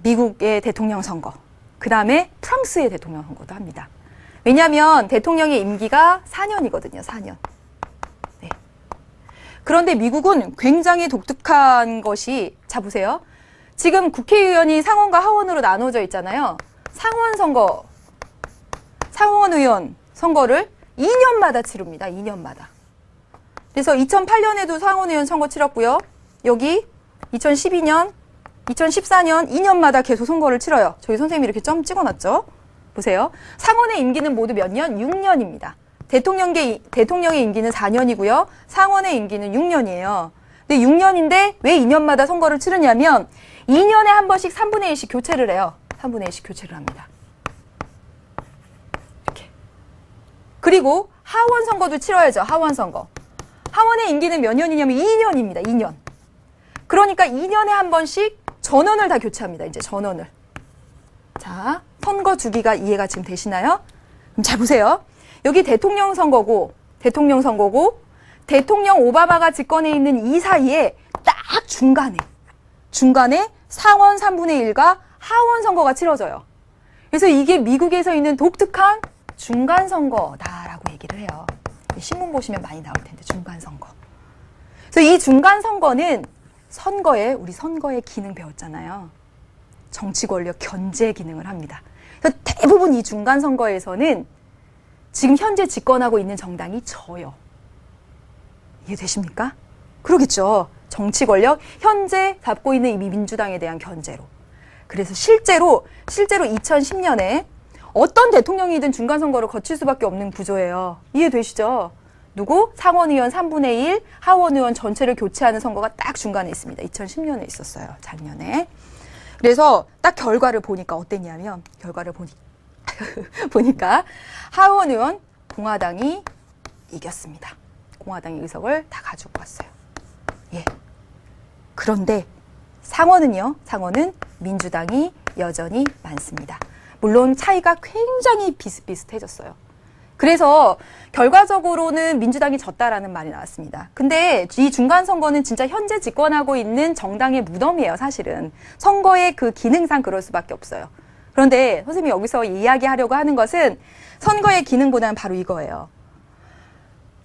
미국의 대통령 선거, 그 다음에 프랑스의 대통령 선거도 합니다. 왜냐하면 대통령의 임기가 4년이거든요. 4년. 네. 그런데 미국은 굉장히 독특한 것이, 자 보세요. 지금 국회의원이 상원과 하원으로 나눠져 있잖아요. 상원 선거, 상원 의원 선거를 2년마다 치릅니다. 2년마다. 그래서 2008년에도 상원 의원 선거 치렀고요. 여기 2012년, 2014년 2년마다 계속 선거를 치러요. 저희 선생님이 이렇게 점 찍어놨죠. 보세요. 상원의 임기는 모두 몇 년? 6년입니다. 대통령의 임기는 4년이고요. 상원의 임기는 6년이에요. 근데 6년인데 왜 2년마다 선거를 치르냐면 2년에 한 번씩 3분의 1씩 교체를 해요. 3분의 1씩 교체를 합니다. 이렇게. 그리고 하원 선거도 치러야죠. 하원 선거. 하원의 임기는 몇 년이냐면 2년입니다. 2년. 그러니까 2년에 한 번씩 전원을 다 교체합니다. 이제 전원을. 자, 선거 주기가 이해가 지금 되시나요? 그럼 잘 보세요. 여기 대통령 선거고 대통령 오바마가 집권해 있는 이 사이에 딱 중간에 상원 3분의 1과 하원 선거가 치러져요. 그래서 이게 미국에서 있는 독특한 중간 선거다라고 얘기를 해요. 신문 보시면 많이 나올 텐데 중간 선거. 그래서 이 중간 선거는 우리 선거의 기능 배웠잖아요. 정치 권력 견제 기능을 합니다. 그래서 대부분 이 중간 선거에서는 지금 현재 집권하고 있는 정당이 져요. 이해되십니까? 그러겠죠. 정치 권력 현재 잡고 있는 이 민주당에 대한 견제로. 그래서 실제로 2010년에 어떤 대통령이든 중간 선거를 거칠 수밖에 없는 구조예요. 이해되시죠? 누구? 상원의원 3분의 1, 하원의원 전체를 교체하는 선거가 딱 중간에 있습니다. 2010년에 있었어요. 작년에. 그래서 딱 결과를 보니까 어땠냐면 보니까 하원의원 공화당이 이겼습니다. 공화당이 의석을 다 가지고 왔어요. 예. 그런데 상원은 민주당이 여전히 많습니다. 물론 차이가 굉장히 비슷비슷해졌어요. 그래서 결과적으로는 민주당이 졌다라는 말이 나왔습니다. 근데 이 중간선거는 진짜 현재 집권하고 있는 정당의 무덤이에요, 사실은. 선거의 그 기능상 그럴 수밖에 없어요. 그런데 선생님이 여기서 이야기하려고 하는 것은 선거의 기능보다는 바로 이거예요.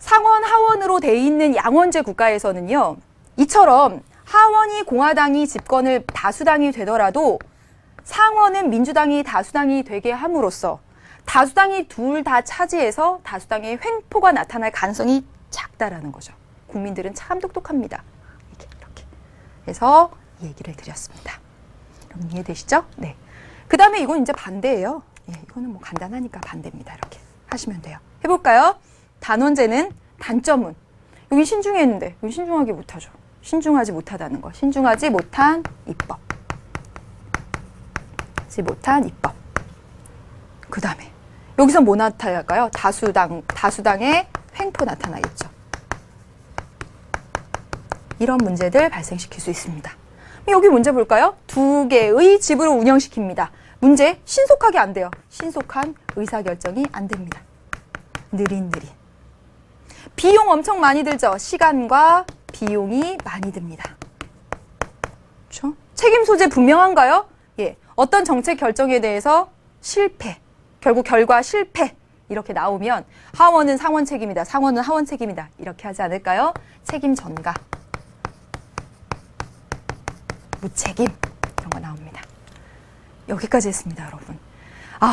상원, 하원으로 돼 있는 양원제 국가에서는요, 이처럼 하원이 공화당이 집권을 다수당이 되더라도 상원은 민주당이 다수당이 되게 함으로써 다수당이 둘 다 차지해서 다수당의 횡포가 나타날 가능성이 작다라는 거죠. 국민들은 참 똑똑합니다. 이렇게. 그래서 이 얘기를 드렸습니다. 여러분 이해되시죠? 네. 그 다음에 이건 이제 반대예요. 예, 이거는 뭐 간단하니까 반대입니다. 이렇게 하시면 돼요. 해볼까요? 단원제는 단점은 여기 신중했는데 여기 신중하게 못하죠. 신중하지 못하다는 거. 신중하지 못한 입법. 그 다음에 여기서 뭐 나타날까요? 다수당의 횡포 나타나겠죠. 이런 문제들 발생시킬 수 있습니다. 여기 문제 볼까요? 2개의 집을 운영시킵니다. 문제 신속하게 안 돼요. 신속한 의사결정이 안 됩니다. 느린. 비용 엄청 많이 들죠. 시간과 비용이 많이 듭니다. 그렇죠? 책임 소재 분명한가요? 예. 어떤 정책 결정에 대해서 실패, 결국 결과 실패 이렇게 나오면 하원은 상원 책임이다, 상원은 하원 책임이다 이렇게 하지 않을까요? 책임 전가, 무책임 이런 거 나옵니다. 여기까지 했습니다, 여러분.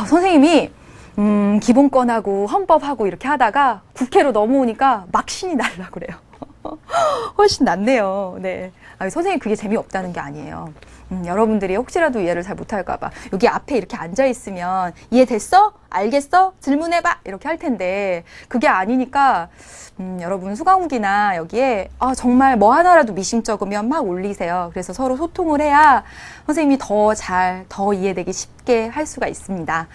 선생님이 기본권하고 헌법하고 이렇게 하다가 국회로 넘어오니까 막 신이 날라 그래요. 훨씬 낫네요. 네. 선생님 그게 재미없다는 게 아니에요. 여러분들이 혹시라도 이해를 잘 못할까 봐 여기 앞에 이렇게 앉아 있으면 이해됐어? 알겠어? 질문해봐 이렇게 할 텐데 그게 아니니까 여러분 수강욱이나 여기에 정말 뭐 하나라도 미심쩍으면 막 올리세요. 그래서 서로 소통을 해야 선생님이 더 이해되기 쉽게 할 수가 있습니다.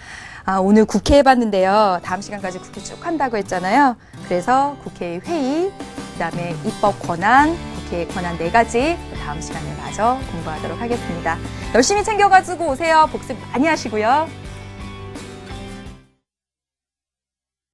오늘 국회 해봤는데요. 다음 시간까지 국회 쭉 한다고 했잖아요. 그래서 국회 회의, 그 다음에 입법 권한, 국회의 권한 4가지 다음 시간에 마저 공부하도록 하겠습니다. 열심히 챙겨가지고 오세요. 복습 많이 하시고요.